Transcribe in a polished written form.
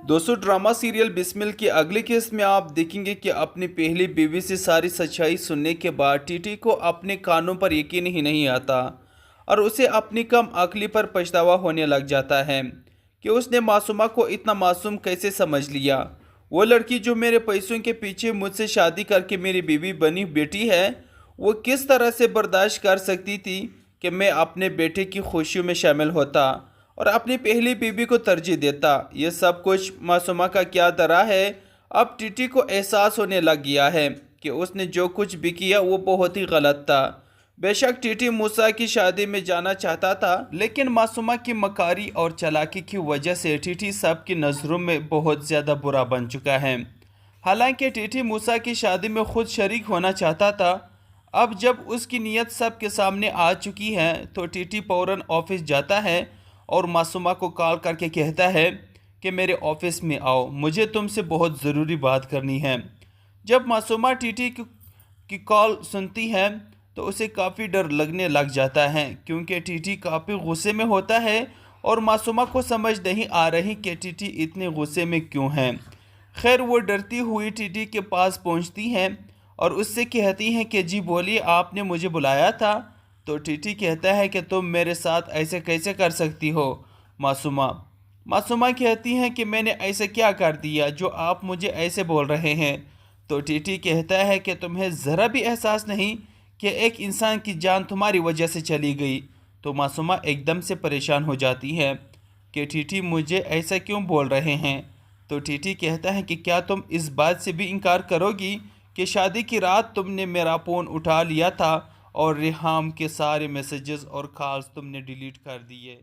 दोस्तों, drama serial Bismil की अगली केस में आप देखेंगे कि अपनी पहली बीवी से सारी सच्चाई सुनने के बाद टीटी को अपने कानों पर यकीन ही नहीं आता और उसे अपनी कम अक्ली पर पछतावा होने लग जाता है कि उसने मासूमा को इतना मासूम कैसे समझ लिया। वो लड़की जो मेरे पैसों के पीछे मुझसे शादी करके मेरी बीवी बनी बेटी है, वो किस तरह से बर्दाश्त कर सकती थी कि मैं अपने बेटे की खुशियों में शामिल होता और अपनी पहली बीवी को तरजीह देता। ये सब कुछ मासूमा का क्या तरह है। अब टीटी को एहसास होने लग गया है कि उसने जो कुछ भी किया वो बहुत ही गलत था। बेशक टीटी मूसा की शादी में जाना चाहता था, लेकिन मासूमा की मकारी और चालाकी की वजह से टीटी सब की नज़रों में बहुत ज़्यादा बुरा बन चुका है। हालांकि टीटी मूसा की शादी में खुद शरीक होना चाहता था। अब जब उसकी नीयत सब के सामने आ चुकी है तो टीटी फौरन ऑफिस जाता है और मासूमा को कॉल करके कहता है कि मेरे ऑफिस में आओ, मुझे तुमसे बहुत ज़रूरी बात करनी है। जब मासूमा टीटी की कॉल सुनती है तो उसे काफ़ी डर लगने लग जाता है, क्योंकि टीटी काफ़ी गुस्से में होता है और मासूमा को समझ नहीं आ रही कि टीटी इतने गुस्से में क्यों है। खैर, वो डरती हुई टीटी के पास पहुंचती है और उससे कहती हैं कि जी बोलिए, आपने मुझे बुलाया था। तो टीटी कहता है कि तुम मेरे साथ ऐसे कैसे कर सकती हो मासूमा। मासूमा कहती हैं कि मैंने ऐसे क्या कर दिया जो आप मुझे ऐसे बोल रहे हैं। तो टीटी कहता है कि तुम्हें ज़रा भी एहसास नहीं कि एक इंसान की जान तुम्हारी वजह से चली गई। तो मासूमा एकदम से परेशान हो जाती है कि टीटी मुझे ऐसा क्यों बोल रहे हैं। तो टीटी कहता है कि क्या तुम इस बात से भी इनकार करोगी कि शादी की रात तुमने मेरा फ़ोन उठा लिया था और रिहाम के सारे मैसेजेस और कॉल्स तुमने डिलीट कर दिए।